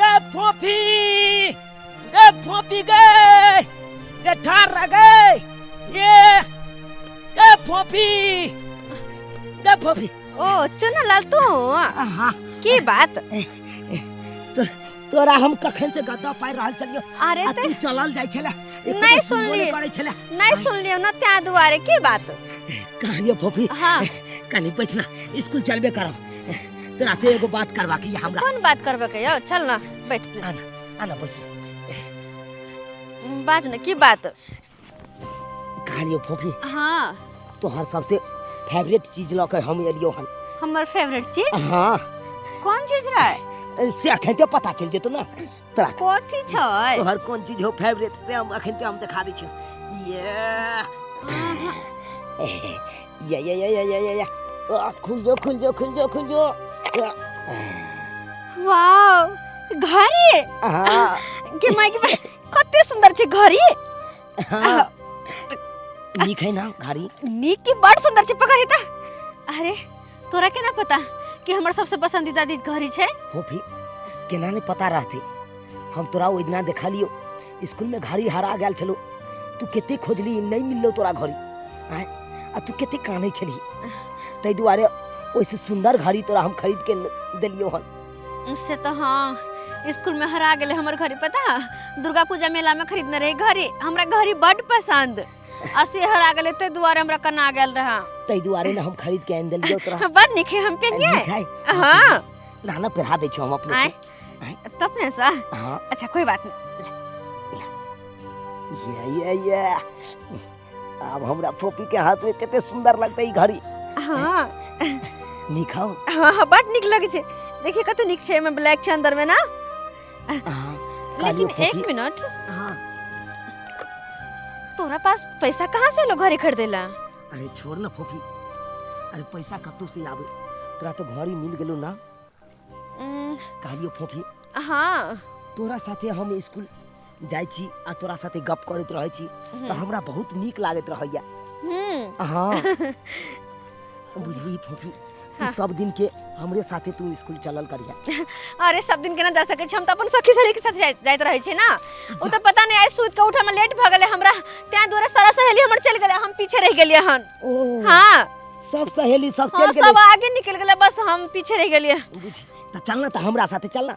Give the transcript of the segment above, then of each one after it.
गे फोफी गे गे ठार रह गए ये गे फोफी ओ चुनलाल तू हाँ की बात तोरा हम कखन से गद्दा पार रहल चलियो अरे तू चलल जाय छले नहीं सुनली नहीं सुनलियो ना त्या दुआरे की बात कहलियो फोफी हाँ कनी बैठना स्कूल चलबे करब तोरा से एगो बात करवा के हमरा कौन बात करबे के यो चल ना बैठ आना बस बात ना की बात कहलियो फोफी हाँ तोहर सबसे फेवरेट चीज ल के हम एलियो हन हमर फेवरेट चीज हाँ कौन चीज रहे से अखन ते पता चल जेतो ना तोरा कथी छै तोहर कौन चीज हो फेवरेट से हम अखन ते हम दिखा दै छी ये खुल जो वाओ घड़ी हाँ के माय के कते सुंदर छै घड़ी हाँ नीक है ना घड़ी नीक की बड़ सुंदर छै पकड़ी त अरे तोरा केना पता कि हमर सबसे पसंदीदा चीज घड़ी छै फोफी केना नहीं पता रहते हम तोरा ओइ दिना देखा लियो स्कूल में घड़ी हरा गेल छलो तू केते खोजली नहीं मिललो तोरा घड़ी आय आ तू केते कानै छली तै दुआरे ओइसे सुंदर घड़ी तोरा हम खरीद के देलियो हन से तो हाँ स्कूल में हरा गेले हमर घड़ी पता दुर्गा पूजा मेला में खरीदने रही घड़ी हमरा घड़ी बड़ पसंद असी हरा गेले ते दुआरे हमरा कना गेल रहा तै दुआरे ना हम खरीद के आन देलियो तोरा बड़ नीक है हम पेनिए हां लाना पहिरा दे छी हम अपने से तो अपने से हां अच्छा कोई बात नहीं ये अब हमरा फोफी के हाथ में कते सुंदर लगते ई घड़ी हां नीक हो हां बड़ नीक लगे छे देखिए कते नीक छे में ब्लैक छे अंदर में ना लेकिन एक मिनट हां तोरा पास पैसा कहाँ से लो घड़ी खरीदेला अरे छोड़ ना फोफी अरे पैसा कत्तो से आवे तोरा तो घड़ी मिल गेलो ना कहलियो फोफी हाँ तोरा साथे हम स्कूल जाय छी आ तोरा साथे गप करत रहै छी त हमरा बहुत नीक लागत रहैया हां बुझली फोफी तू सब दिन के हमरे साथे तू स्कूल चलल करिया अरे सब दिन के ना जा सके छी हम त अपन सखी सहेली के साथ जाइत रहै छी ना ओ त पता नहीं आज सुत के उठे में लेट भ गेले हमरा त्या दूरे सारा सहेली हमर चल गेले हम पीछे रह गेलिए हन हां सब सहेली सब चल गेले सब आगे निकल गेले बस हम पीछे रह गेलिए बुझ त चलना त हमरा साथे चलना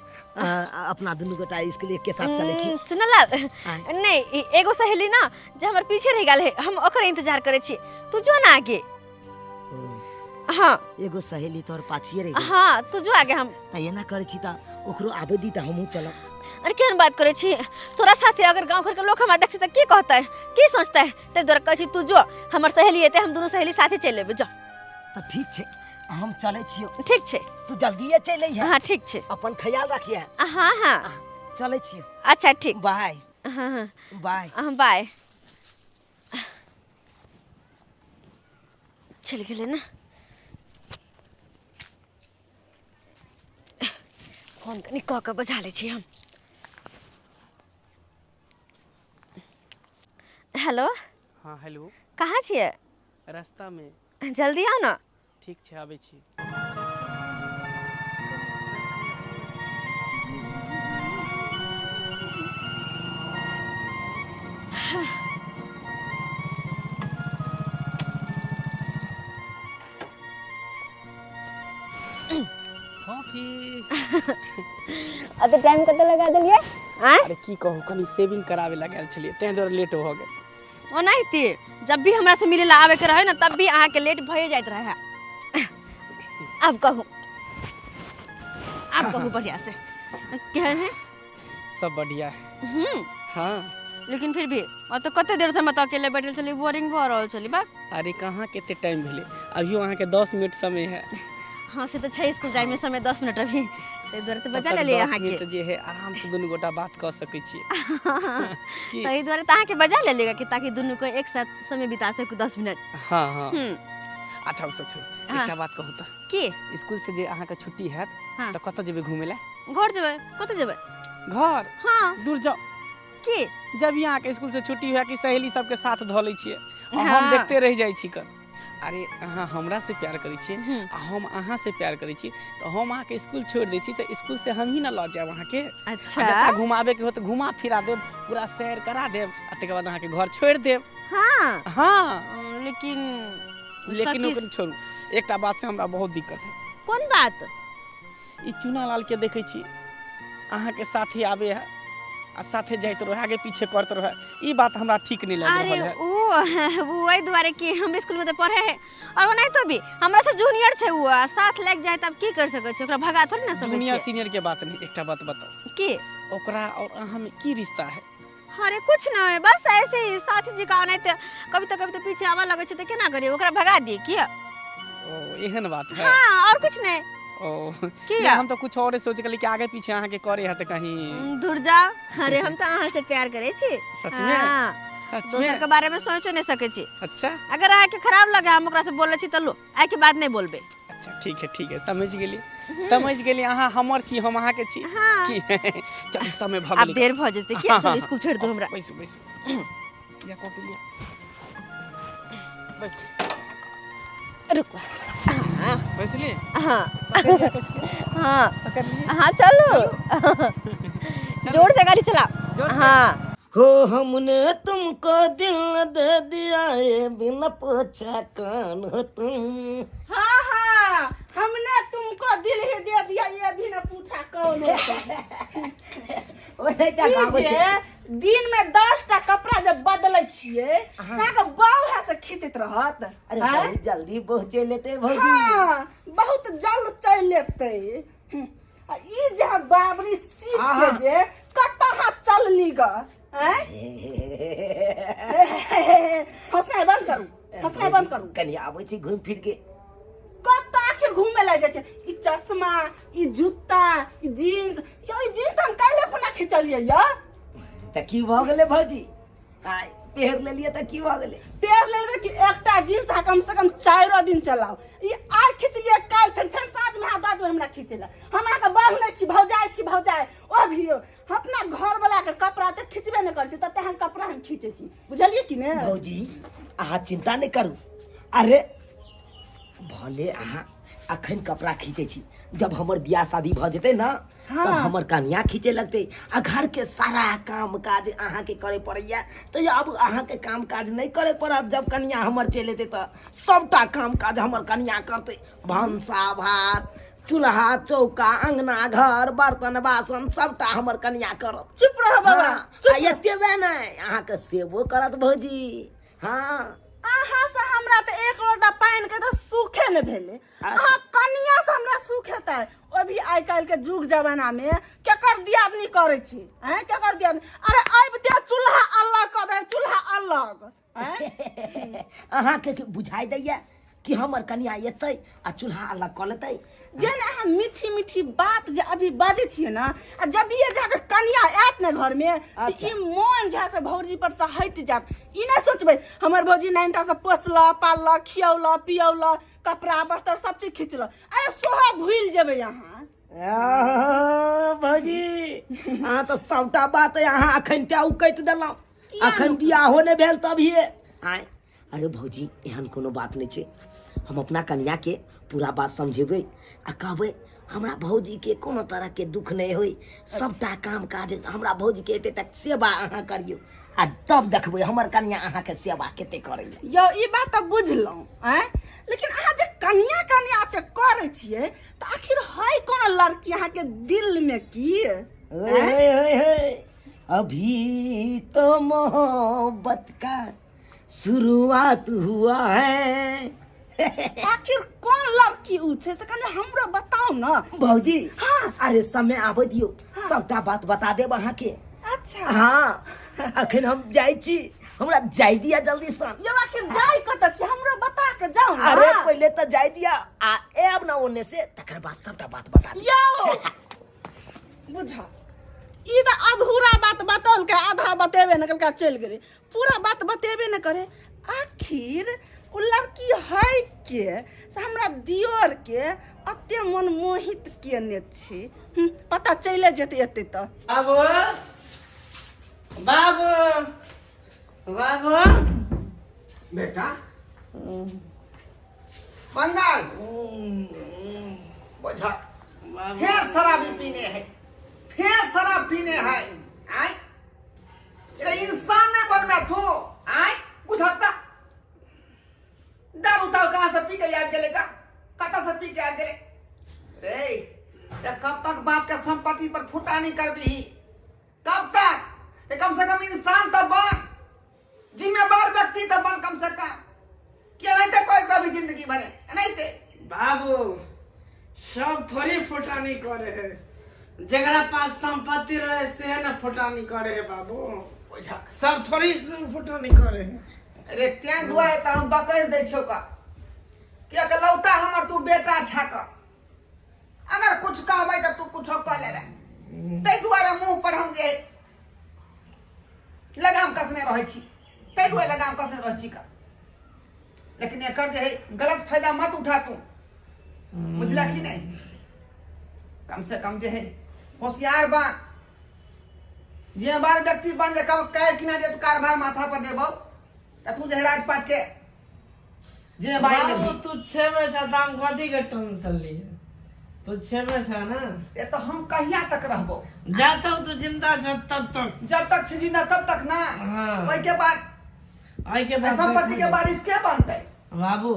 अपना दुनु गोटा स्कूल एक के साथ चले छी सुनला नहीं एगो सहेली ना जे हमर पीछे रह गेल है हम ओकर इंतजार करे छी तू जो ना आगे हाँ एगो सहेली तोर पाछिए रह हाँ तू जो आगे हम त एना करे छी त ओकरो आबे दी त हमहु चलब अरे केन बात करे छी तोरा साथे अगर गांव घर के लोग हमरा देखते त की कहता है की सोचता है ते दोरा कहै छी तू जो हमर सहेली एते हम दोनों सहेली साथे चल लेबे जा त ठीक छे हम चले छियो ठीक छे तू जल्दी चले है हां ठीक छे अपन ख्याल रखिए हां हां चले छियो अच्छा ठीक बाय हां हां बाय बाय चल गेले ना फोन कनी क के बजा ले छी हम हेलो हाँ हेलो कहाँ छिए रास्ता में जल्दी आओ ना ठीक छे आबे छी अब टाइम कते लगा देलिए अरे की कहूं कनी सेविंग करावे लागल छलिए तै द्वारा लेट हो गेल ओनाहिते जब भी हमरा से मिले आवे के रहे ना तब भी आहा के लेट भए जाइत रहे अब कहूं बढ़िया से क्या है सब बढ़िया है हां लेकिन फिर भी तो कते देर से मत अकेले बैठल चली बोरिंग भ रहल चली बा अरे कहां केते टाइम भेले अभियो अहाँ के 10 मिनट समय है हां से तो छै स्कूल जाय में समय 10 मिनट अभी ते द्वारा तो बजा ले अहाँ के जे है आराम से दुनु गोटा बात कर सकै छी सही द्वारा त अहाँ के बजा ले लेगा कि ताकि दुनु को एक साथ समय बिता सके 10 मिनट हां हां अच्छा सब छोड़ एकटा बात कहू त की स्कूल से जे अहाँ के छुट्टी हैत त कत जेबे घुमे ला घर जेबे कत जेबे घर हां दूर जाओ की जब यहाँ के स्कूल से छुट्टी हुआ कि सहेली सबके साथ धो ले छिए हम देखते रह जाय छी कर अरे अहाँ हमरा से प्यार करै छी आ हम अहाँ से प्यार करै छी तो हम अहाँ के स्कूल छोड़ दै छी तो स्कूल से हम ही ना लऽ जाब अहाँ के। अच्छा जतऽ घुमाबे के हो तो घुमा फिरा देब, पूरा सैर करा देब आ तकर बाद अहाँ के घर छोड़ देब। हाँ हाँ लेकिन ओकरा छोड़ू, एकटा बात से हमरा बहुत दिक्कत है। कौन बात? ई चुना लाल के देखै छी अहाँ के साथे आबे है आ साथे जाइत रहे, आगे पीछे करत रहे, ई बात हमरा ठीक नहीं लग अरे रहल है। वो वही द्वारे कि हमरे स्कूल में तो पढ़े है और वो नहीं तो भी हमरा से जूनियर छे, वो साथ लेके जाए तब की कर सकै छै, ओकरा भगा थोड़ी ना सकै जूनियर छै। सीनियर के बात नहीं, एकटा बात बताओ की ओकरा और अहाँ में की रिश्ता है? अरे कुछ ना है, बस ऐसे ही साथी जी का नहीं तो कभी तो पीछे आवा लगे छै तो केना करिए, ओकरा भगा दिए किया। ओ एहन बात है। हाँ और कुछ नहीं। ओ किया हम तो कुछ और सोच के कि आगे पीछे अहाँ के करे है तो कहीं दूर जाओ। अरे हम तो अहाँ से प्यार करे छी। सच में? हाँ, सच दोसर में? के बारे में सोचो नहीं सके छी। अच्छा अगर आके खराब लगे हम ओकरा से बोले छी तो लो आए के बाद नहीं बोलबे। अच्छा ठीक है समझ गेली अहाँ हमर छी, हम अहाँ के छी। हाँ। की चल समय भग अब गेलै। देर भ जेते कि हाँ, चल हाँ, स्कूल छोड़ दो हमरा। बैसू या कॉपी लिया बैसू रुको। हाँ बैस लिए हाँ पकड़ लिया कैसे? हाँ पकड़ लिए हाँ चलो जोर से गाड़ी चला। जोर से। हाँ हो हमने तुमको दिल न दे दिया है बिना पूछा कौन हो तुम। हाँ हमने तुमको दिल ही दे दिया, ये भी न पूछा कौन हो तुम। ओने क्या गाबै जे छै? दिन में 10टा कपड़ा जब बदलै छियै ताके बाहर से खींचत रहत। अरे हैं? बहुत जल्दी पहुँचे लेते भौजी। हाँ बहुत जल्द चल लेते। आ ई जे बाबरी सीट के जे कतहा चलली ग हैं? हंसनाइ बंद करू। कनी आबै छी घूम फिर के। कतऽ आखिर घूमे लग जाए छै? ई चश्मा, ई जूता, ई जीन्स, यो ई जीन्स हम काल्हि खुना खिचलियै या। त की भ गेलै भौजी? आइ पेहर लेलिए त की भ गेलै? पेड़ ले रहे कि एकटा जींस आ कम से कम 4 दिन चलाओ। ये आज खिचलिए काल फिर साँझ में हाथ दाद हमरा खिचेला। हम आके बांधले छी भौजाई ओ भी अपना घर वाला के कपड़ा त खिचबे न कर छी, त तेहन कपड़ा हम खींचे छी, बुझलिए कि ने? भौजी अहाँ चिंता नहीं करू। अरे भले अहाँ अखन कपड़ा खींचे छी, जब हमर बियाह शादी भ जेतै ना हाँ। तब हमर कन्या खींचे लगते आ घर के सारा काम काज अहाँ के करे पड़ैया। तो अब अहाँ के काम काज नहीं करे पड़त। जब कन्या हमर चल एतै त सबटा काम काज हमर कन्या करते। भंसा भात, चूल्हा चौका, अंगना घर, बर्तन बासन सबटा हमर कन्या करत। चुप रह बाबा। हाँ, आ एतेबे नहीं अहाँ के सेवो करत भौजी। हाँ अहाँ से हमरा त एक लोटा पानी के त सूखे न भेले। अहाँ कनिया से हमरा सूख हेतै। ओ भी आइ काल्हि के जुग जमाना में केकर दियादनी करे छी हैं? केकर दियादनी? अरे आबिते चूल्हा अलग क दे, चूल्हा अलग हैं? अहाँ के बुझाई दैया कि हमर कन्या एतै आ चूल्हा अलग क लेतै। जेना अहाँ मीठी मीठी बात जे अभी बाजै छियै ना, आ जब ये जाके कनिया आयत ने घर में अच्छा। ई मोन जे से भौजी पर से हट जात। ई नहीं सोचबै हमर भौजी 9टा से पोसला पालला खियौला पियौला कपड़ा बस्तर सब चीज खींचल। अरे सोहा भूल जेबै अहाँ। भौजी अहाँ तो सबटा बात अहाँ अखन त्या उकैट देलहुँ। अखन बियाहो नहि भेल तभिए आय। अरे भौजी एहन कोनो बात नहीं छै। हम अपना कन्या के पूरा बात समझेबै आ कहबै हमरा भौजी के कोनो तरह के दुख नहीं होई। सबटा काम काज हमरा भौजी के एते तक सेवा अहाँ करियो आ तब देखबै हमर कन्या अहाँ के सेवा केते करैया। यो ई बात त बुझलहुँ हैं, लेकिन अहाँ जे कनिया ते करे छियै त आखिर है कोन लड़की अहाँ के दिल में की? अभी तो मोहब्बत का शुरुआत हुआ है। आखिर कौन लड़की उ छै से कने हमरो बताओ ना भौजी। हाँ। अरे समय आबे दियो सबटा बात बता देब अहाँ के। अच्छा हाँ अखन हम जाय छी, हमरा जाय दिया जल्दी सँ। यो आखिर जाय कत छी हमरो बता के जाओ ना। अरे पहले तो जाय दिया आ एब ना ओने से तकर बाद सबटा बात बता दिया। यो बुझा ई त अधूरा बात बतौल के आधा बतेबे न कलका चल गेले, पूरा बात बतेबे न करे। आखिर उ लड़की है के से हमरा दियोर के अते मन मोहित केने छी। पता चले जेते एते त। बाबू बाबू बाबू बेटा बंगाल बुझा फिर शराबी पीने है, फिर शराब पीने है। आय ये इंसान ने बन में थो आय बुझाता दारू ताऊ कहाँ से पी के याद गलेगा, कता से पी के याद गले रे। ये कब तक बाप के संपत्ति पर फुटा नहीं कर दी, कब तक? ये कम से कम इंसान तो बन, जिम्मेवार व्यक्ति तो बन कम से कम। क्या नहीं थे कोई कभी जिंदगी बने नहीं थे बाबू। सब थोड़ी फुटानी करे है, जगरा पास संपत्ति रहे से न फुटानी करे है बाबू। बुझा सब थोड़ी फुटानी करे है। अरे क्या दुआ है तो हम बकैस दे छो का क्या के लौटा हमर तू बेटा छाक, अगर कुछ कहबै तो तू कुछ कह ले रे। तै दुआरे मुंह पर हम जे लगाम कसने रहै छी, तै दुआरे लगाम कसने रहै छी का। लेकिन एकर जे है गलत फायदा मत उठा तू, बुझला कि नहीं? कम से कम जे है होशियार बन, जिम्मेवार व्यक्ति बन जे कब कह कि ना जे कारभार माथा पर देबो त तू जे राजपाट के जिम्मेवारी बाबू लेबी। तू छेबे छ दाम कथी के टेंशन लिए, तू छेबे छ ना। ये तो हम कहिया तक रहबो, जब तक तू जिंदा छ तब तक। जब तक छी जिंदा तब तक ना। हाँ। ओई के बाद आई के बाद संपत्ति के बारिश के बनतै? बाबू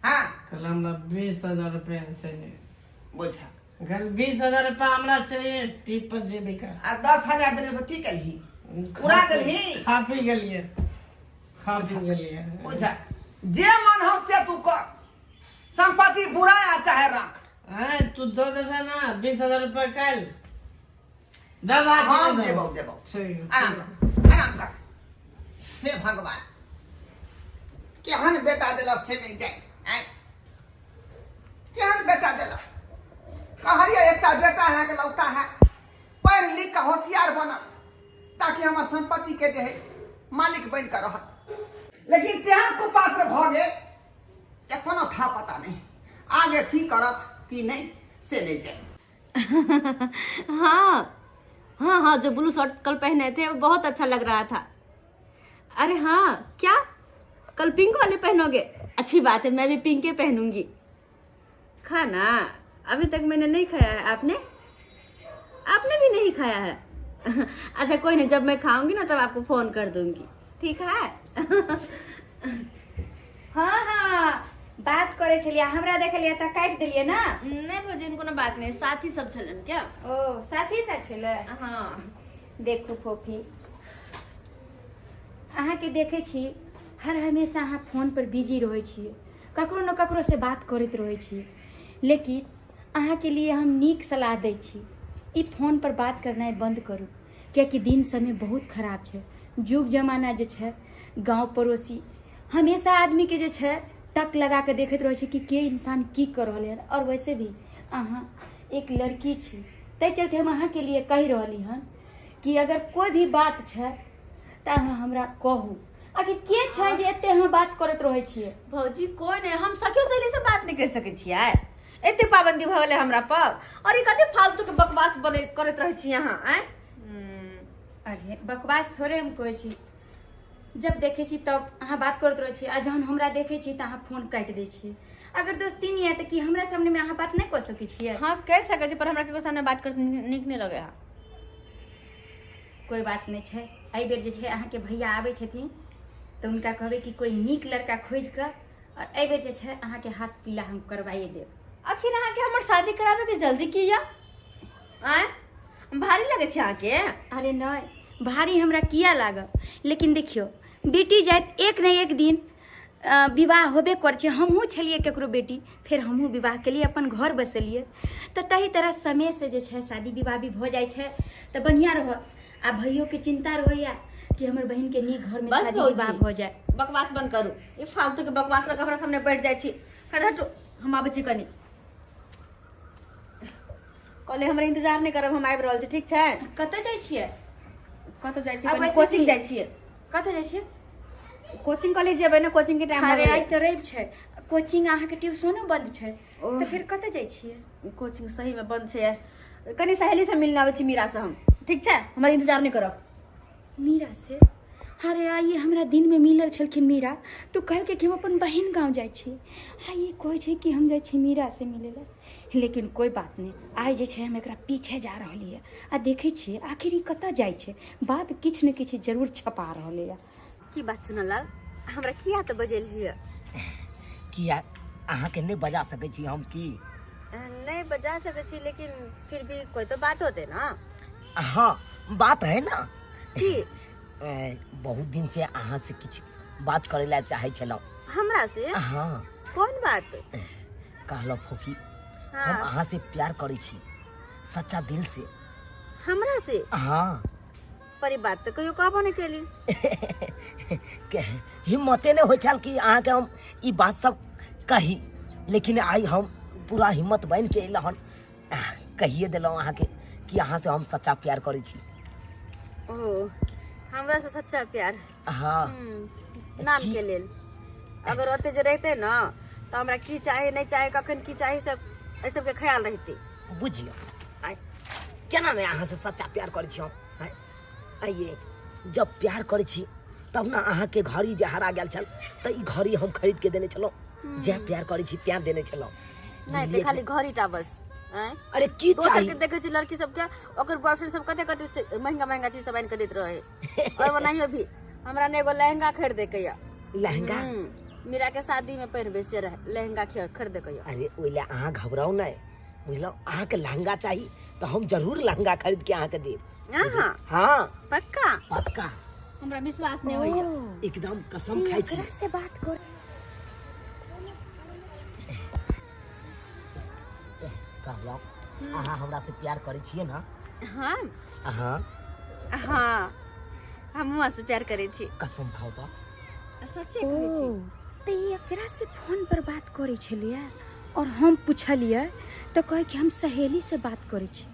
हाँ कल हमरा 20,000 रुपया चाहिए। बुझा कल 20,000 रुपया हमरा चाहिए, टिप पर जेबे का। आ 10,000 देले तो की कलही, उड़ा देलही। खा पी गेलिए, खा पी गेलिए। बुझा जे मन हो से तू कर, संपत्ति बुरा या चाहे रख। आय तू दो देबे ना 20,000 रुपया कल दबा हम देबो देबो। ठीक आराम कर, आराम कर। हे भगवान केहन बेटा देला से नहीं जाए, आय केहन बेटा देला। कहलिए एकटा बेटा है के लौटा है, पढ़ लिख के होशियार बनत ताकि हमार संपत्ति के जे है मालिक बन कर रहत। लेकिन तेहन कुपात्र भ गेल जे कोनो था पता नहीं, आगे की करत की नहीं से नहीं जाए। हाँ हाँ हाँ, जो ब्लू शर्ट कल पहने थे वो बहुत अच्छा लग रहा था। अरे हाँ, क्या कल पिंक वाले पहनोगे? अच्छी बात है, मैं भी पिंक के पहनूंगी। खाना अभी तक मैंने नहीं खाया है। आपने आपने भी नहीं खाया है? अच्छा कोई नहीं, जब मैं खाऊंगी ना तब आपको फोन कर दूंगी, ठीक है? हाँ हाँ, बात करे छलिए, हमरा देखलिए त काट देलिए ना। नहीं भौजी, इनको ना बात नहीं, साथी सब छलन क्या? ओ साथी साथ छले। हाँ देखू फोफी, अहाँ के देखे छी हर हमेशा अहाँ फोन पर बिजी रहे छिए, ककरो न ककरो से बात करते रहे छिए। लेकिन अहाँ के लिए हम नीक सलाह दै छी, ई फोन पर बात करनाइ बंद करू, कियाकि दिन समय बहुत खराब छै। जुग जमाना जे छै, गाँव पड़ोसी हमेशा आदमी के जे छै टक लगा के देखते रहे छै कि के इंसान की कर रहले है। और वैसे भी अहाँ एक लड़की छी, तै चलते हम अहाँ के लिए कहि रहली हन कि अगर कोई भी बात छै त अहाँ हमरा कहू। आखिर के छै जे एते अहाँ बात करत रहे छिए? भौजी कोई नहीं, हम सखियो सहेली से बात नहीं कर सके छियै। एते पाबंदी भ गेले हमरा पर, और ई कते फालतू के बकवास बने करत रहे छी यहाँ। आय अरे बकवास थोड़े हम कहै छी, जब देखे छी तब अहाँ बात करत रहे छी, आ जहन हमरा देखे छी त अहाँ फोन काट दै छी। अगर दोस्ती नहीं है त कि हमरा सामने में अहाँ बात नहीं कर सके छिए? हाँ कर सके छी, पर हमरा केकरो सामने बात करते नीक नहीं लगे है। कोई बात नहीं छै, एहि बेर जे छै अहाँ के भैया आबै छथिन त उनका कहबै कि कोई नीक लड़का खोज कर, और एहि बेर जे छै अहाँ के हाथ पीला हम करवाइए देब। आखिर अहाँ के हमर शादी करावे के जल्दी किया? आय भारी लगे छै अहाँ के? अरे नहीं, भारी हमरा किया लागल, लेकिन देखियो बेटी जाइत एक न एक दिन विवाह होबे कर छै। हमहूँ छलिए केकरो बेटी, फिर हमहूँ विवाह के लिए अपन घर बसलिए, तो तही तरह समय से जे छै शादी विवाह भी हो जाए छै तो बढ़िया रह। आ भैयो के चिंता रहैया कि हमर बहन के नीक घर में बस शादी भौजी, विवाह हो जाए। बकवास बंद करू, ये फालतू के बकवास लगा हमरा सामने बैठ जाए छी। हटो, हम आबै छी कनी। कले हमरा इंतजार नहीं करब, हम आबि रहल छी, ठीक छै? कतऽ जाइ छिए? कतऽ जाइ छी? आब कनी वैसे कोचिंग भी- जाइ छियै। कतऽ जाइ छिए? कोचिंग कॉलेज जेबै ना, कोचिंग के टाइम अरे आइ तऽ रवि छै, कोचिंग अहाँ के ट्यूशनो बंद छै, तो फिर कतऽ जाइ छिए? कोचिंग सही में बंद छै। कनी सहेली से मिलने आबै छी, मीरा से हम, ठीक छै? हमर इंतजार नहीं करब। मीरा से? अरे आइए हमरा दिन में मिलल छलखिन मीरा तो कहलकै कि हम अपन बहिन गाँव जाइ छी। आइए कहै छै कि हम जाइ छी मीरा से मिलै लए, लेकिन कोई बात नहीं, आइ जे छै हम एकरा पीछे जा रहलिए आ देखै छियै आखिर ई कतऽ जाइ छै। बात किछु ने किछु जरूर छपा रहलैए। की बात चुनालाल, हमरा किया तऽ बजेलिए? किया अहाँके नहीं बजा सकै छी हम की? नहीं बजा सकै छी, लेकिन फिर भी कोई तो बात होते ना। हाँ बात है ना की बहुत दिन से अहाँ से किछु बात करे ला चाहे छलौ। हमरा से? हाँ कौन बात? कहलो फूफी हाँ। हम अहाँ से प्यार करे छी सच्चा दिल से। हमरा से? हाँ पर ई बात तो कहियो कहबो नहीं केली। हिम्मते नहीं हो छल कि अहाँ के हम ई बात सब कही, लेकिन आई हम पूरा हिम्मत बन के अल हन कहिए दिलौं अहाँ के कि अहाँ से हम सच्चा प्यार करे छी। ओ हमरा से सच्चा प्यार? हाँ नाम के लेल अगर ओते जे रहते ना तो हमरा की चाहे नहीं चाहे कखन की चाहे सब ए सब के ख्याल रहते। बुझियो आइ केना नहीं अहाँ से सच्चा प्यार करे छी हम। आइए जब प्यार करे छी तब ना अहाँ के घड़ी जे हरा गेल छल त ई घड़ी हम खरीद के देने छलौ। जे प्यार करे छी त्या देने छलौ। नहीं ते खाली घड़ी टा बस। अरे की दोसर चाहिए? के देखे छी लड़की सब के ओकर बॉयफ्रेंड सब कते कते महंगा महंगा चीज सब आन के देत रहे। और बनाइयो भी हमरा ने एगो लहंगा खरीदे के या। लहंगा? मीरा के शादी में पहिरबे से लहंगा खरीदे के या। अरे ओइला अहाँ घबराओ नहीं, बुझलो अहाँ के लहंगा चाहिए तो हम जरूर लहंगा खरीद के अहाँ के देब। हां हाँ पक्का? पक्का हमरा विश्वास नहीं होइया। एकदम कसम खाई छी। एकरा से बात कर। कहलो अहाँ हमरा से प्यार करे छिए ना? हां हाँ हां हम से प्यार करे छी। कसम खाओ तो। सच्चे कहै छी? तो एकरा से फोन पर बात करे छलिए और हम पूछलिए तो कहे कि हम सहेली से बात करे छी,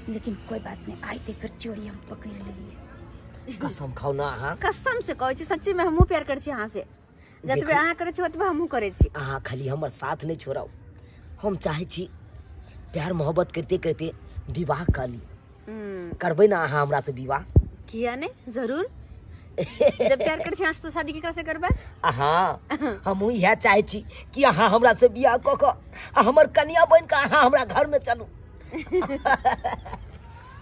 लेकिन कोई बात नहीं, आई तेकर चोरी हम पकड़ लेलिए। कसम खाओ ना अहाँ? कसम से कहै छी सच्ची में हमहू प्यार करे छी अहाँ से। जतबे अहाँ करे छी ओतबे हमहू करे छी। अहाँ खाली हमर साथ नहीं छोड़ाओ। हम चाहे छी प्यार मोहब्बत करते करते विवाह कर ली। करबै ना अहाँ हमरा से विवाह? किया नहीं, जरूर। जब प्यार करे छी तो शादी केकरा से करबे? हाँ हम यह चाहे छी कि अहाँ हमरा से बियाह क के हमर कन्या बन के अहाँ हमरा घर में चलू।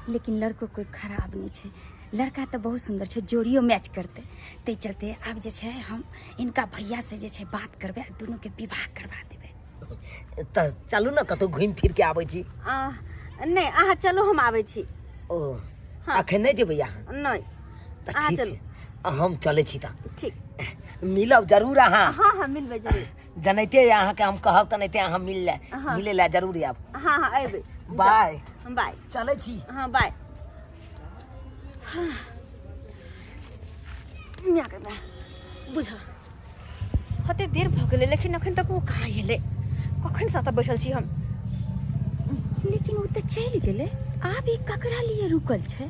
लेकिन लड़को कोई खराब नहीं है, लड़का तो बहुत सुंदर है, जोड़ियो मैच करते। ते चलते अब जे छै हम इनका भैया से जे छै बात करबे, दोनों के विवाह करवा देबे। त चलू ना कतौ घूम फिर के आबै छी। नहीं अहाँ चलो हम आबै छी। ओ हाँ। अखन नहीं जेबै अहाँ? नहीं त अहाँ ठीक चलू। छै हम चले छी त। ठीक। मिलब जरूर अहाँ। हाँ हाँ मिलबे जरूर। जनैते अहाँ के हम कहब त नहीं अहाँ हाँ। मिले ला जरूर आब। हाँ हाँ अबे। Bye bye. चले छी। हाँ बाय। मिया के बा बुझ हते देर भ गेलै, लेकिन अखन तक वो कहाँ एलै? कखन से एतऽ बैठल छी हम। लेकिन वो तो चल गेले, आब ई ककरा लिए रुकल छै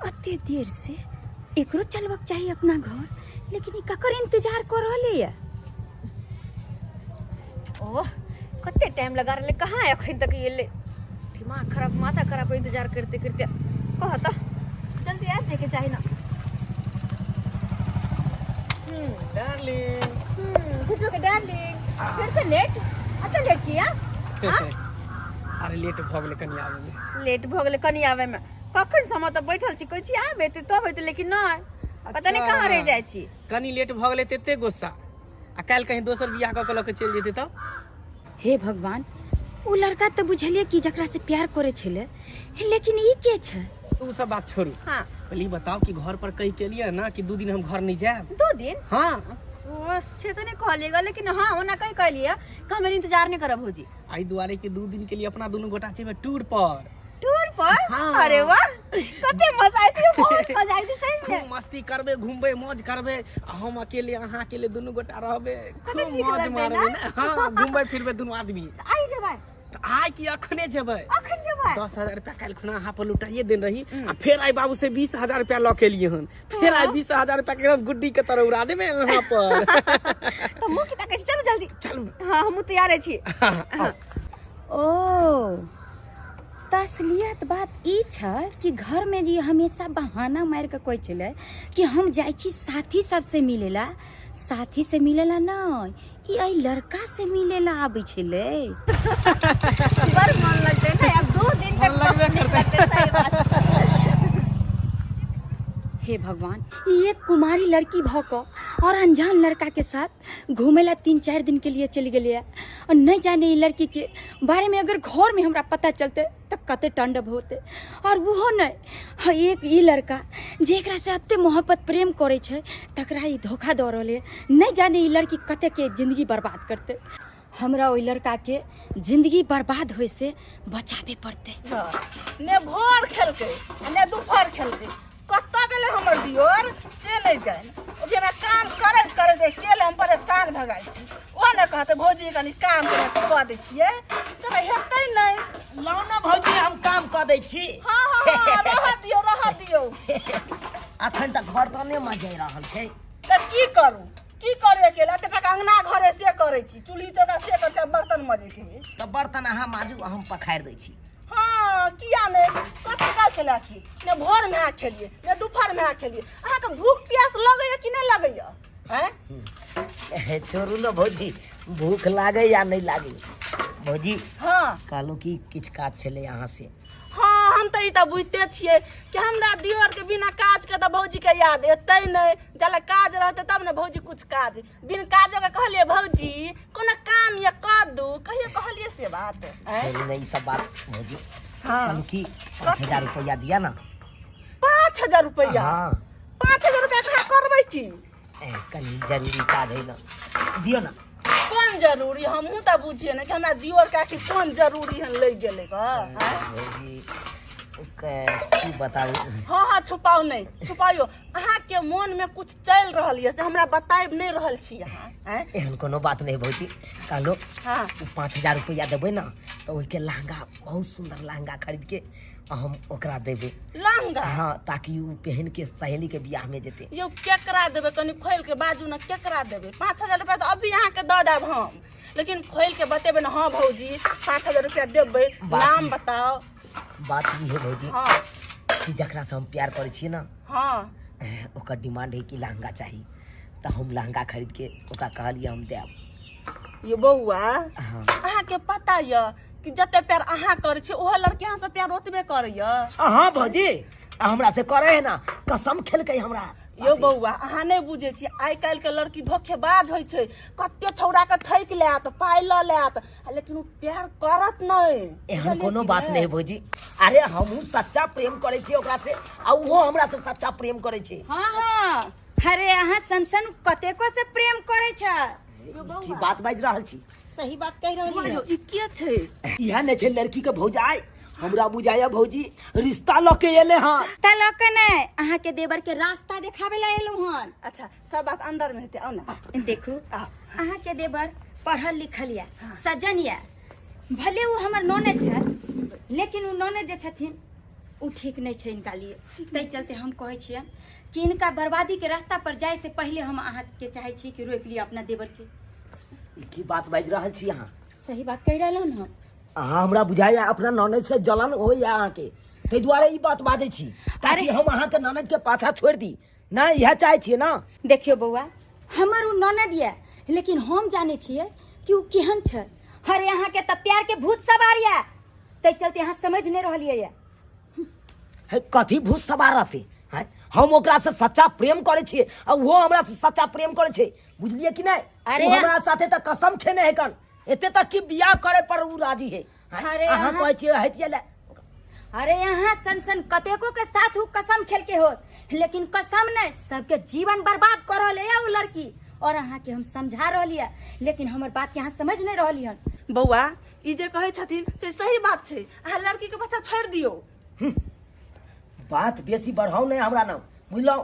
अते देर से? एकरो चलबक चाहिए अपना घर, लेकिन ई ककर इंतजार कर रहले है? ओह कते टाइम लगा रहले, कहाँ है अखन तक एलै? दिमाग खराब, माथा खराब, इंतजार करते करते। कह त जल्दी आ देखे चाहे ना। डार्लिंग। झुटू के डार्लिंग फिर से लेट? अच्छा लेट किया? अरे लेट भ गेलै कनी आवे में। लेट भ गेलै कनी आवे में? कखन से हम त बैठल छी, कहै छी आबे त तब होते, लेकिन नहीं पता नहीं कहाँ रह जाय छी। कनी लेट भ गेलै तेते गुस्सा, आ काल कहीं दोसर बियाह क के ल के चल जेते तब? हे भगवान, वो लड़का तो बुझलिए कि जकरा से प्यार करे छले, लेकिन ई के छै? उ सब बात छोड़ू। हाँ पहले बताओ कि घर पर कही के लिए ना कि 2 दिन हम घर नहीं जाए। 2 दिन? हाँ से तो नहीं कहलिएगा, लेकिन हाँ ओना कहीं कहलिए कि हम इंतजार नहीं करब भौजी। आई दुआरे के 2 दिन के लिए अपना दोनों गोटा जेबे टूर पर। टूर पर? हाँ। अरे वाह कते मजा आइते, बहुत मजा आइते सही में। खूब मस्ती करबे, घूमबे, मौज करबे, आ हम अकेले अहाँ अकेले दोनों गोटा रहबे, कते खूब नीक मौज लगतै मारबे ना? ना। हाँ घूमबे फिरबे दोनों आदमी। आई जेबै? तो आइ कि अखने जेबे। अखन जेबै? 10,000 रुपया काल खुना अहाँ पर लुटाइए देन रही, आ फिर आई बाबू से 20,000 रुपया ल के लिए हन, फिर आई 20,000 रुपया के एकदम गुड्डी के तरह उड़ा देबे वहां पर। तो मुंह की ताकै छी, चलू जल्दी। चलू। हाँ हम तैयार छी। ओ तऽ असलियत बात ई छै कि घर में जी हमेशा बहाना मार के कोई चले कि हम जाई छी साथी सबसे मिलेला, साथी से मिलेला नहीं, ई आई लड़का से मिलेला आबै छले। बड़ मन लगते ना, अब 2 दिन तक लगबे करते। सही बात। हे भगवान, ये एक कुमारी लड़की भौक और अनजान लड़का के साथ घूमेला 3-4 दिन के लिए चली गई है और नहीं जाने ये लड़की के बारे में अगर घर में हमरा पता चलते तो कते टंडब होते। और वो नहीं, हाँ, एक ये लड़का जेकरा से अत्ते मोहब्बत प्रेम करे छे तकरा ई धोखा दे रहले, नहीं जाने ये लड़की कते के जिंदगी बर्बाद करते। हमरा ओई लड़का के जिंदगी बर्बाद होए से बचावे पड़ते। ने भोर खेलके ने दोपहर खेलके कत्ता गेले हमर दियोर से नहीं जाए। ओबे में काम करे दे केले हम परेशान भ गई छी। ओ ने कहते भौजी कनी काम करे क दे छिए त हेतै नहीं। लाओ ना भौजी हम काम कर दै छी। हां रह दियो अखन तक बर्तने मजे रहल छै त की करू, की करे अकेला त अंगना घरे से करे छी, चूल्ही चौका से कर छ, बर्तन मजे के तो बर्तन अहाँ माजू हम पखारि दै छी। हाँ किया ने कतका चला की ने भोर में आ खेलिए ने दोपहर में आ खेलिए। अहाँ के भूख प्यास लगैया कि नहीं लगैया? हैं छोड़ू ना भौजी, भूख लागे या नहीं लागे भौजी। हाँ कहलू कि किछ काज छलै अहाँ से। हाँ हम तो ई त बुझते छिए कि हमरा दियोर के बिना काज के त भौजी के याद एतै नहीं। जले काज रहते तब ने भौजी कुछ काज, बिन काजो के कहलिए भौजी कोनो काम या कर दू, कहिए कहलिए से बात हैं। छोड़ू ना ई सब बात भौजी। हाँ कहलू कि 5000 रुपया दिया ना। 5000 रुपया? हाँ 5000 रुपया कहाँ करबै की? कनी जरूरी काज है ना, दियो ना। कौन जरूरी? हमहू त बुझिए ना कि हमरा दियोर का कि कौन जरूरी है ले गेले का। भौजी की बताऊ। हाँ हाँ छुपाओ नहीं, छुपाइयो। अहाँ के मन में कुछ चल रहल है से हमरा बताइब नहीं रहल छी अहाँ। हैं एहन कोनो बात नहीं भौजी। कहलो हाँ 5000 रुपया देबै ना तो ओके लहंगा, बहुत सुंदर लहंगा खरीद के हम ओकरा देबै। लहंगा? हाँ ताकि वो पहन के सहेली के बियाह में जेते। यो केकरा देबे कनी खोल के बाजू ना, केकरा देबे? 5000 रुपया तो अभी अहाँ के दऽ देब हम, लेकिन खोल के बतेबे ना। हाँ भौजी 5000 रुपया देबै, नाम बताओ। बात ई है भौजी हाँ कि जकरा से हम प्यार करे छिए ना हाँ ओकर डिमांड है कि लहंगा चाहिए, तो हम लहंगा खरीद के ओकरा कहलिए हम देब। ये बउआ हाँ अहाँ के पता य कि जते प्यार अहाँ करे छी ओह लड़की अहाँ से प्यार ओतबे करैया। हाँ भौजी हमरा से करे है ना, कसम खेलकै हमरा। यो बउआ अहाँ नहीं बुझे छी, आइ काल्हि के लड़की धोखेबाज होइ छै, कते छौड़ा के ठैक लेत, पाइ ल लेत, लेकिन उ प्यार करत नहीं। एहन कोनो बात नहीं भौजी। अरे हमहू सच्चा प्रेम करे छी ओकरा से, आ वो हमरा से सच्चा प्रेम करे छी। हाँ हाँ, अरे अहाँ सन कतेको से प्रेम करे छ। की बात बाज रहल छी। सही बात कह रहली है। ई के छै? इहा ने छै लड़की के भौजाई। हमरा बुझाया भौजी रिश्ता ल के एले हां। तलक ने अहाँ के देवर के रास्ता देखावे ला एलू हन। अच्छा सब बात अंदर में हेते, आओ ना। देखू अहाँ के देवर पढ़ल लिखल या, सजन या, भले वो हमर ननद छ, लेकिन वो ननद जे छथिन उ ठीक नहीं छै इनका लिए। तै चलते हम कहै छियन कि इनका बर्बादी के रास्ता पर जाए से पहले हम अहाँ के चाहे छी कि रोक लिया अपना देवर के। की बात बाज रहल छी अहाँ? सही बात कह रहल हन हम। अहाँ हमरा बुझाया अपना ननद से जलन हो या अहाँ के, तै दुआरे ई बात बाजै छी ताकि हम अहाँ के ननद के पाछा छोड़ दी ना। यह चाहे छिए ना। देखियो बउआ हमर उ ननद या, लेकिन हम जाने छिए कि उ केहन छ। अरे अहाँ के त प्यार के भूत सवार या, तै चलते अहाँ समझ नहीं रहलिए या। है कथी भूत सवार रहते हैं? हम ओकरा से सच्चा प्रेम करे छिए और वो हमरा से सच्चा प्रेम करे छे, बुझलिए कि नहीं? अरे वो हमरा साथे त कसम खेने है कन, एते तक कि बियाह करे पर उ राजी है। अरे अहाँ कहै छिए हट गेले। अरे यहाँ सन कतेको के साथ उ कसम खेल के होत, लेकिन कसम नहीं सबके जीवन बर्बाद कर रहले या उ लड़की। और अहाँ के हम समझा रहली है, लेकिन हमर बात के अहाँ समझ नहीं रहली हन। बउआ ई जे कहै छथिन से सही बात छै, अहाँ लड़की के पाछा छोड़ दियो। बात बेसी बढ़ाओ नहीं हमरा ना, बुझलो?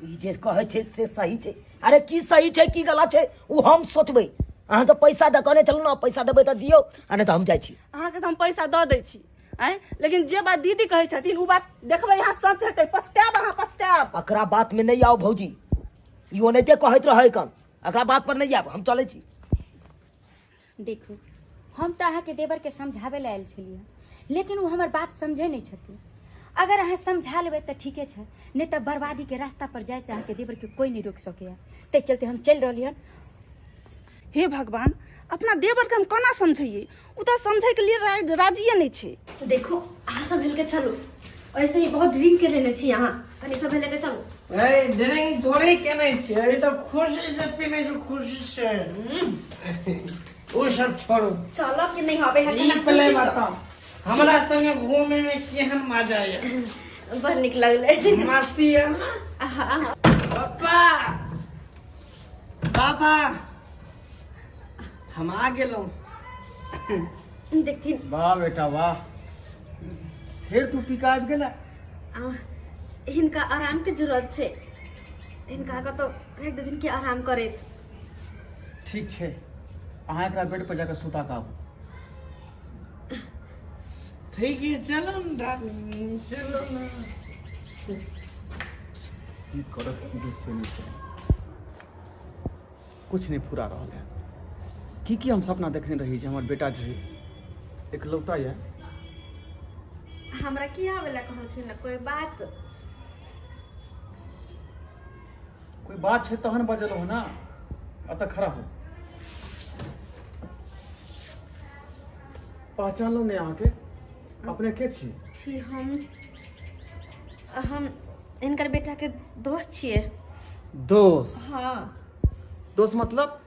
ई जे कहै छै से सही छै। अरे की सही छै की गलत छै उ हम सोचबै। अहाँ तो पैसा दकने चलू ना, पैसा देबै त दियौ, आ नहीं त हम जाइ छी। अहाँ के तो हम पैसा दऽ दै छी हैं, लेकिन जे बात दीदी कहै छथिन उ बात देखबै यहाँ सच हेतै, पछताब अहाँ पछताब। अकरा बात में नहीं आओ भौजी, ई ओनाहिते कहैत रहै कन, अकरा बात पर नहीं आब, हम चलै छी। देखू हम तो अहाँ के देवर के समझावे ला आयल छलिए, लेकिन वो हमार बात समझे नहीं छथिन। अगर अहाँ समझा लेबै तऽ ठीके छै, नहीं तऽ बर्बादी के रास्ता पर जाए से अहाँके देवर के कोई नहीं रोक सकेया। ते चलते हम चल रहली हन। हे भगवान, अपना देवर के हम कोना समझिए? उ तो समझे के लिए राजिए नहीं छे। तो देखो अहाँ सब मिल के चलो, ऐसे ही बहुत ड्रिंक के लेने छी यहाँ, कनी सब मिल के चलो। ए ड्रिंक थोड़ी केने छी, अभी तो खुशी से पीने छी, खुशी से। वो सब छोड़ो, चलो कि नहीं होबे है ई पहले बताओ हमरा संगे घूमे में केहन मजा है? बड़ निक लगले। मस्ती है ना? हाँ। पापा पापा हम आ गेलौं। देखथिन वाह बेटा वाह, फिर तू पिका आबि गेला। हिनका आराम के जरूरत छे, हिनका का तो एक दो दिन के आराम करे। ठीक छै, अहाँ एकरा बेड पर जाकर सुता के आबू। ठीक है चलो ना डार्लिंग, चलो ना। की करत की से नहीं छै, कुछ नहीं फुरा रहल है। की हम सपना देखने रही जे हमर बेटा जे एकलौता है। हमरा की आवेला कहलखिन ना कोई बात? कोई बात छै तहन बजल हो ना, अतः खड़ा हो। पहचान लो ने अहाँ के, अपने के छी? छी हम इनकर बेटा के दोस्त छिए। दोस्त? हाँ दोस्त मतलब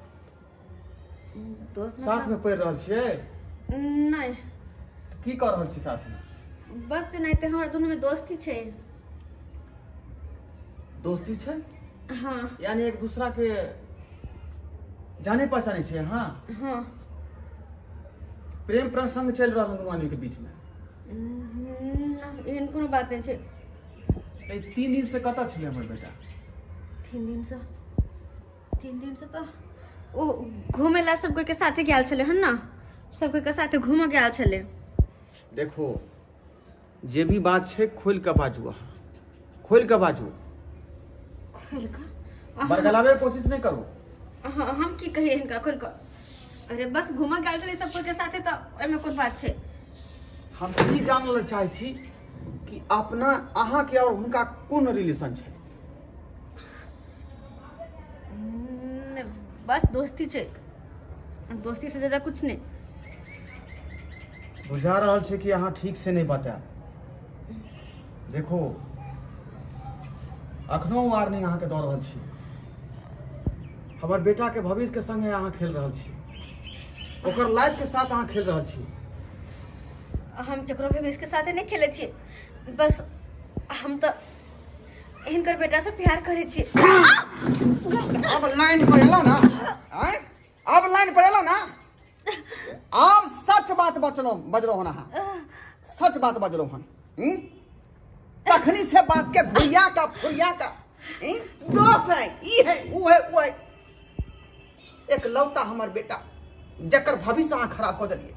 दोस्त साथ में पढ़ रहल छियै? नहीं, की कर रहल छी साथ में? बस नहीं ते हमरा दोनों में दोस्ती छे। दोस्ती छै? हाँ यानी एक दूसरा के जाने पहचाने छियै? हाँ हाँ। प्रेम प्रसंग चल रहा है दुनू के बीच में? एहन कोनो बात नहीं छे। 3 दिन से कतऽ छलै हमर बेटा? 3 दिन से तो ओ घूमे ला सब कोई के साथे गेल छले हन ना, सब कोई के साथे घूमे गेल छले। देखो जे भी बात छै खोल के बाजू, अहाँ खोल के बाजू, खोल का बरगलावे के कोशिश नहीं करू। हम की कहिए इनका खोल का? अरे बस घूमे गेल छले सब कोई के साथे, तो एमे कोन बात छे? हम ई जानल चाहै छी कि अपना अहाँ के और हुनका कोन रिलेशन छै? बस दोस्ती छे, दोस्ती से ज्यादा कुछ नहीं। बुझा रहल छै कि अहाँ ठीक से नहीं बतायब। देखो अखनो वार्निंग अहाँ के दऽ रहल छी, हमर बेटा के भविष्य के संगे अहाँ खेल रहल छी, ओकर लाइफ के साथ अहाँ खेल रहल छी। हम केकरो भी इसके साथे नहीं खेले छी, बस हम तो इनकर बेटा से प्यार करे छी। अब लाइन पर एलो ना, आय अब लाइन पर एलो ना, अब सच बात बजलो हन, सच बात बजलो हन। तखनी से बात के घुरिया का फुरिया का दोस्त है, ई है वो है वो है। एक लौटा हमर बेटा जकर भविष्य अहाँ खराब कर दिलिए,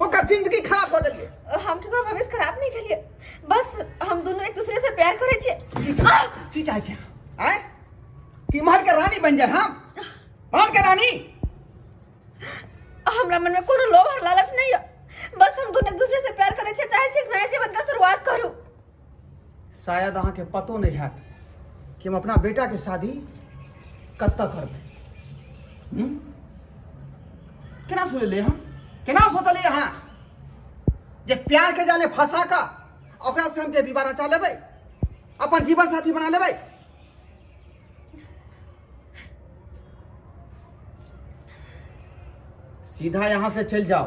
ओकर जिंदगी खराब कर दिलिए। हम केकरो भविष्य खराब नहीं करिए, बस हम दोनों एक दूसरे से प्यार करे छी। की चाहे छे? आय कि महल के रानी बन जाए? हम महल के रानी? हमरा मन में कोनो लोभ और लालच नहीं है, बस हम दोनों एक दूसरे से प्यार करे छी, चाहे छी एक नया जीवन का शुरुआत करूं। शायद अहाँ के पतो नहीं है कि हम अपना बेटा के शादी कत्ता करबै। केना सुनले हम, केना सोचलिए हाँ जे प्यार के जाले फंसा का ओकरा से हम जे विवाह रचा लेबै, अपन जीवन साथी बना लेबै? सीधा यहाँ से चल जाओ,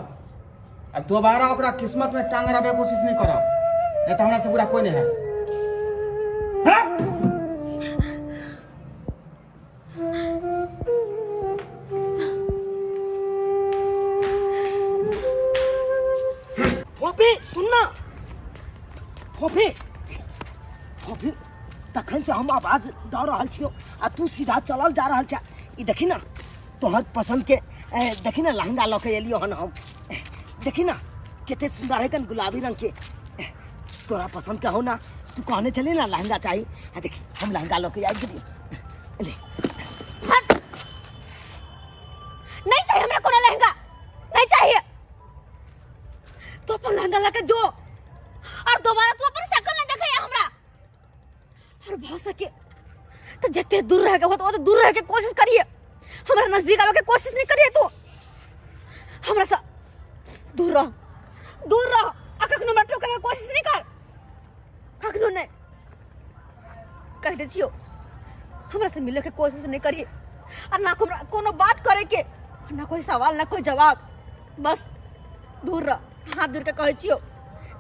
अब दोबारा ओकरा किस्मत में टांग अड़ाबे के कोशिश नहीं करो, नहीं तो हमरा से बुरा कोई नहीं है। फोफी सुनना, फोफी फोफी तखन से हम आवाज दऽ रहल छियो आ तू सीधा चलल जा रहल छ। ई देखी ना तोहर पसंद के देखी ना लहंगा लऽ के एलियो हन हम, देखी ना कते सुंदर है कन गुलाबी रंग के, तोरा पसंद का हो ना, तू कहने चले ना लहंगा चाहिए, देखी हम लहंगा लऽ के आबि गेलियो। ले नहीं चाहिए हमरा कोनो लहंगा, नहीं चाहिए। तो अपन लहंगा हो सके तो जितने दूर रह के हो तो दूर रह के कोशिश करिए, हमारा नजदीक आवे के कोशिश नहीं करिए। तो हमरा से दूर रहो, आ कखनो हमरा टोके के कोशिश नहीं कर, कखनो नहीं कह दे छियो। हमरा से मिले के कोशिश नहीं करिए, और ना हमरा कोनो बात करे के, ना कोई सवाल ना कोई जवाब, बस दूर रह, हाथ दूर के कहे छियो।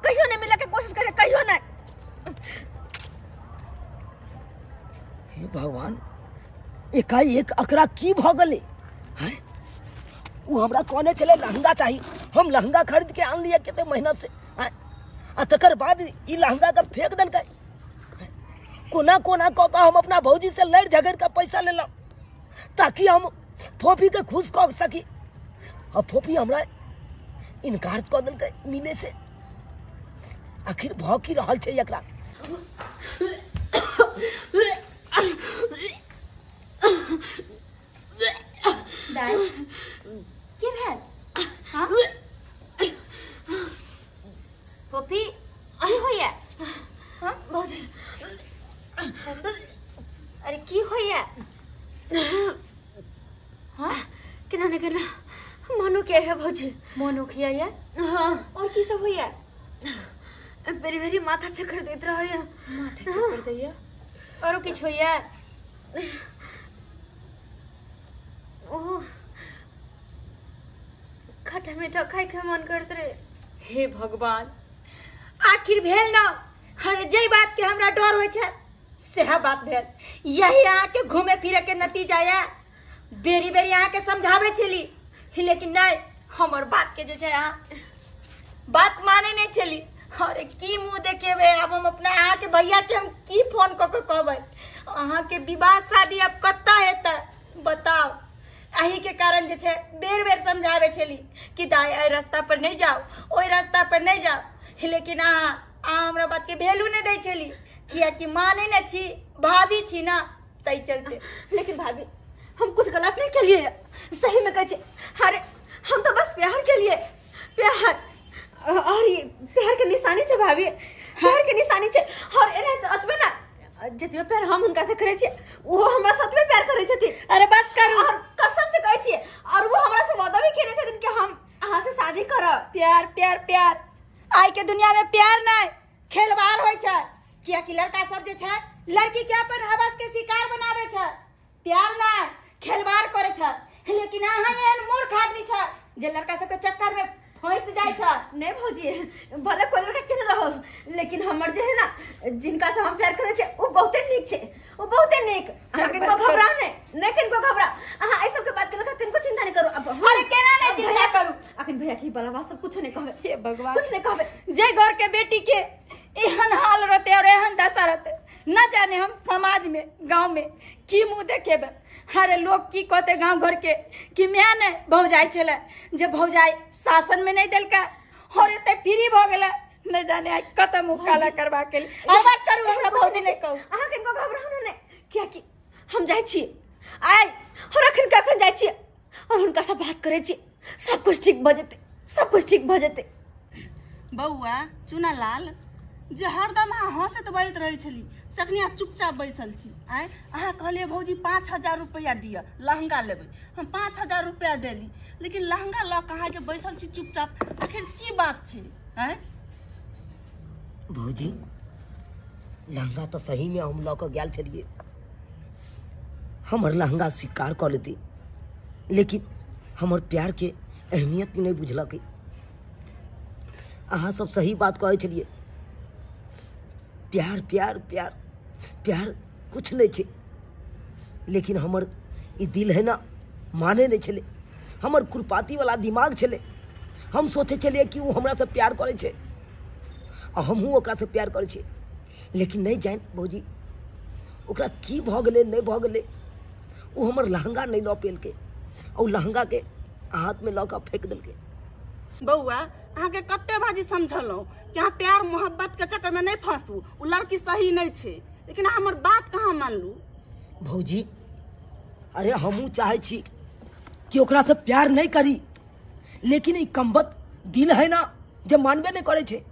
कहियो नहीं मिले के कोशिश करे, कहियो नहीं। हे भगवान, एकाएक अकरा की भ गले हैं? वो हमरा कहने चले लहंगा चाहिए, हम लहंगा खरीद के आन लिया केते मेहनत से हैं? आ तकर बाद ई लहंगा के फेंक देलकै। कोना कोना कह के हम अपना भौजी से लड़ झगड़ के पैसा लेलहुँ ताकि हम फोफी के खुश कऽ सकी, और फोफी हमरा इनकार कऽ देलकै मिले से। आखिर भ की रहल छै एकरा? दाई की भेल? हाँ पोपी की होइया? हाँ भौजी अरे की होइया? हाँ केना नहीं करना, मनो के है भौजी। मोनो खिया? हाँ और की सब होइया? बेरी बेरी माथा चक्कर देत रहे, माथा चक्कर दैया। और किछ होइया? ओ खट्टा मीठा खाए के मन करत रहे। हे भगवान, आखिर भेल ना, हर जे बात के हमरा डर होय छै सेहा बात भेल। यही अहाँ के घूमे फिरे के नतीजा है। बेरी बेरी अहाँ के समझावे चली, लेकिन नहीं, हमर बात के जे छै अहाँ बात माने नहीं चली। अरे की मुंह देखेबे? अब हम अपना अहाँ के भैया के हम की फोन क के कहबै? अहाँ के विवाह शादी अब कत्ता हेतै बताओ? अही के कारण जे छै बेर बेर समझावे चली कि दाई एहि रास्ता पर नहीं जाओ, ओहि रास्ता पर नहीं जाओ, लेकिन अहाँ हमरा बात के वैल्यू नहीं दै चली, किया कि माने न छी, भाभी छी ना, तै चलते। लेकिन भाभी हम कुछ गलत नहीं किए, सही में कहे। अरे हम तो बस प्यार के लिए, प्यार और ये प्यार के निशानी छे भाभी, प्यार के निशानी छे। और एने अतबे ना जतबे प्यार हम उनका से करे छे, वो हमरा साथ में प्यार करे छथिन। अरे बस करू, और कसम से कहे छिए, और वो हमरा से वादा भी केने छथिन कि हम अहाँ से शादी करब। प्यार प्यार प्यार आइ के दुनिया में प्यार नहीं खेलवार होय छै। किया कि लड़का सब जे छै लड़की के अपन हवस के शिकार बनावे छै, प्यार नहीं खेलवार करे छै। लेकिन अहाँ एहन मूर्ख आदमी छै जे लड़का सब के चक्कर में फंस जाय छै। नहीं भौजी, भले कोई लड़का केने रहो, लेकिन हमर जे है ना, जिनका से हम प्यार करे छे वो बहुते नीक छे, वो बहुते नीक। अहाँ किनको घबराओ नहीं किनको घबराओ। अहाँ ऐ सब के बात के किनको चिंता नहीं करू। अब अरे केना नहीं चिंता करू? अखन भैया की बला बात सब कुछ नहीं कहबे। हे भगवान, कुछ नहीं कहबे। जय घर के बेटी के एहन हाल रहते और एहन दशा रहते, न जाने हम समाज में गांव में की मुंह देखेबे। अरे लोग की कहते गांव घर के कि मैं ने भौजाई चले, जे भौजाई शासन में नहीं देलका और एते फ्री भ गेले, न जाने आज कत मुंह काला करबा के लिए। बस करू, हमरा भौजी नहीं कहू। अहाँ किनको घबराओ नहीं, किया कि हम जाय छी आइ, और अखन कखन जाय छी और हुनका से बात करे छी, सब कुछ ठीक भ जेते, सब कुछ ठीक भ जेते। बउआ चुना लाल जे हरदम अहाँ हंसैत बजैत रहै छली, सखनी अहाँ चुपचाप बैसल छी। आइ अहाँ कहलिए भौजी 5000 रुपया दिअ, लहंगा लेबै। हम 5000 रुपया देली, लेकिन लहंगा लऽ कऽ अहाँ जे बैसल छी चुपचाप, आखिर की बात छै? आइ भौजी लहंगा तो सही में हम लऽ कऽ गेल छलिए, हमर लहंगा स्वीकार कऽ लेती, लेकिन हमर प्यार के अहमियत नहीं बुझलकै। अहाँ सब सही बात कहै छलिए, प्यार प्यार प्यार प्यार कुछ नहीं छे, लेकिन हमर ई दिल है ना माने नहीं छले। हमर खुरपाती वाला दिमाग छले, हम सोचे छलिए कि वो हमरा से प्यार करे छे और हमहूँ ओकरा से प्यार करे छे, लेकिन नहीं जान भौजी ओकरा की भ गेले नहीं भ गेले। वो हमर लहंगा नहीं लऽ पेलकै और लहंगा के हाथ में लऽ कऽ फेंक देलकै। बउआ अहाँके कते बाजी समझलहुँ कि अहाँ प्यार मोहब्बत के चक्कर में नहीं फंसू, ओ लड़की सही नहीं छे, लेकिन अहाँ हमर बात कहाँ मानलू? भौजी अरे हमहूँ चाहे छी कि ओकरा से प्यार नहीं करी, लेकिन ई कमबत दिल है ना जे मानबे नहीं करे छे।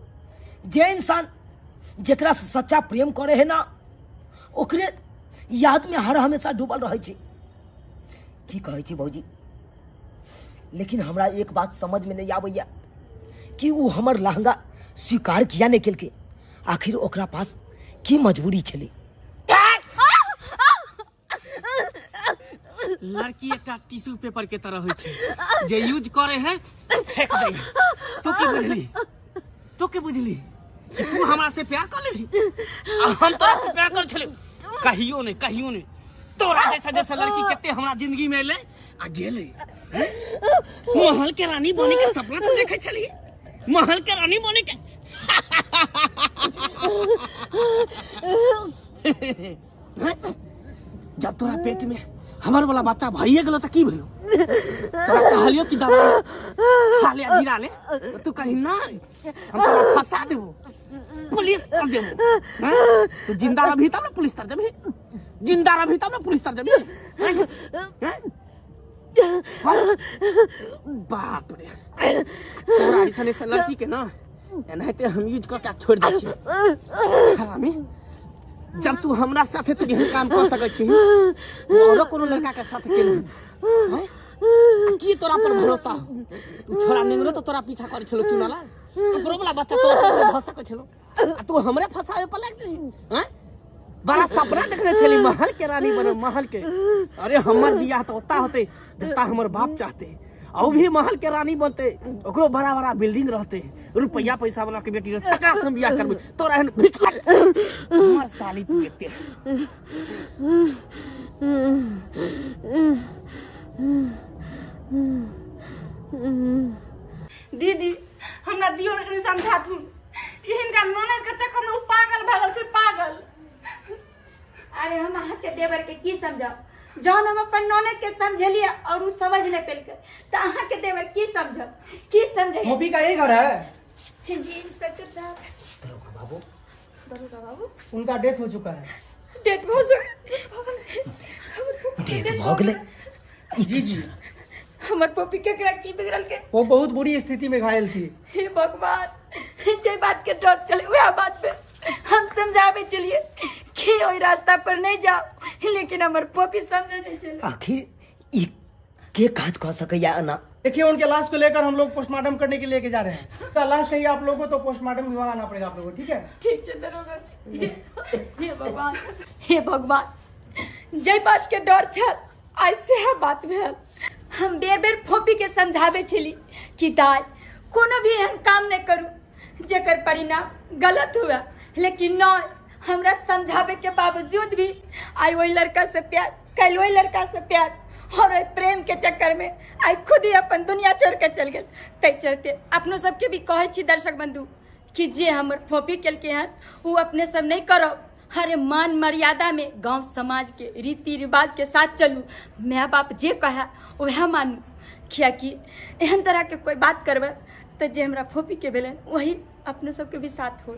जे इंसान जेकरा से सच्चा प्रेम करे है ना, ओकरे याद में हर हमेशा डूबल रहे छी। की कहै छी भौजी, लेकिन हमरा एक बात समझ में नहीं आबैया कि वो हमर लहंगा स्वीकार किया नहीं केलके। आखिर ओकरा पास की मजबूरी छले। लड़की एकटा टिश्यू पेपर के तरह होय छै जे यूज करे है फेंक दे। तू की बुझली, तू की बुझली कि तू हमरा से प्यार कर लेली आ हम तोरा से प्यार कर छले? कहियो नहीं। तोरा जैसा लड़की कते हमरा जिंदगी में एले आ गेले। महल के रानी बने के सपना तो देखे छली, महल के रानी बने के। जब तोरा पेट में हमार वाला बच्चा भइए गेलो त की भेलो? तोरा कहलियो कि दवा खा ले गिरा ले, तू कहीं ना हम तोरा फंसा देबो, पुलिस तर देबो। तू जिंदा रही तब ना पुलिस तर जबी, जिंदा रही तब ना पुलिस तर जबी। बाप रे, तोरा ऐसा लड़की के ना एनाहिते हम यूज करके छोड़ दै छी। हरामी, जब तू हमरा साथे तू यही काम कर सकै छी तो औरो कोनो लड़का के साथ केलू हैं? की तोरा पर भरोसा? तू छोरा निंगरो तो तोरा पीछा करे छलो चुनाला, ओकरो वाला बच्चा तोरा पर भरोसा सकै छलो आ तू हमरे फसाए पर लाग गेली हैं? बड़ा सपना देखने छली महल के रानी बने, महल के। अरे हमर बियाह तो ओता होते जता हमर बाप चाहते, और भी महल के रानी बनते, ओकरो बड़ा बड़ा बिल्डिंग रहते, रुपया पैसा वाला के बेटी रहते, तकरा से बियाह करबे। तोरा एहन भिखारी हमर साली तू एते। दीदी हमरा दियो ने समझा तू, इनका ननद के चक्कर में पागल भगल से पागल। अरे हम अहाँ के देवर के की समझाओ, जौन हम अपन ननद के समझलिए और उ समझ ले पेलके, तो अहाँ के देवर की समझो, की समझे? मोपी का ये घर है जी इंस्पेक्टर साहब। दरोगा बाबू उनका डेथ हो चुका है। डेट हो डेथ भ गेले। जी जी, हमर पपी केकरा की बिगड़ल के? वो बहुत बुरी स्थिति में घायल थी। हे भगवान, जे बात के डर चले वह बात पे हम समझावे चलिए कि ओई रास्ता पर नहीं जाओ, लेकिन हमर पपी समझे नहीं चले। आखिर ई के काज कह सकैया ना? देखिए उनके लाश को लेकर हम लोग पोस्टमार्टम करने के लिए लेके जा रहे हैं। तो लाश चाहिए आप लोगों को तो पोस्टमार्टम विभाग आना पड़ेगा आप लोगों को, ठीक है? ठीक है दरोगा। हे भगवान, हे भगवान, जे बात के डर छल ऐसे है बात भेल। हम बेर बेर फोपी के समझावे छली कि दाई कोनो भी एहन काम नहीं करू जेकर परिणाम गलत हुआ, लेकिन नहीं, हमरा समझावे के बावजूद भी आई वही लड़का से प्यार, कल वही लड़का से प्यार और प्रेम के चक्कर में आई खुद ही अपन दुनिया छोड़ के चल गए। तै चलते अपनों सबके भी कहे छी दर्शक बंधु कि जे हमर फोपी केलके हैं वो अपने सब नहीं करो। हर मान मर्यादा में गांव समाज के रीति रिवाज के साथ चलू, माँ बाप जे कहे वह मानू। कियाकि एहन तरह के कोई बात करबे तो जे हमरा फोपी के भेलन वही अपने सबके भी साथ हो।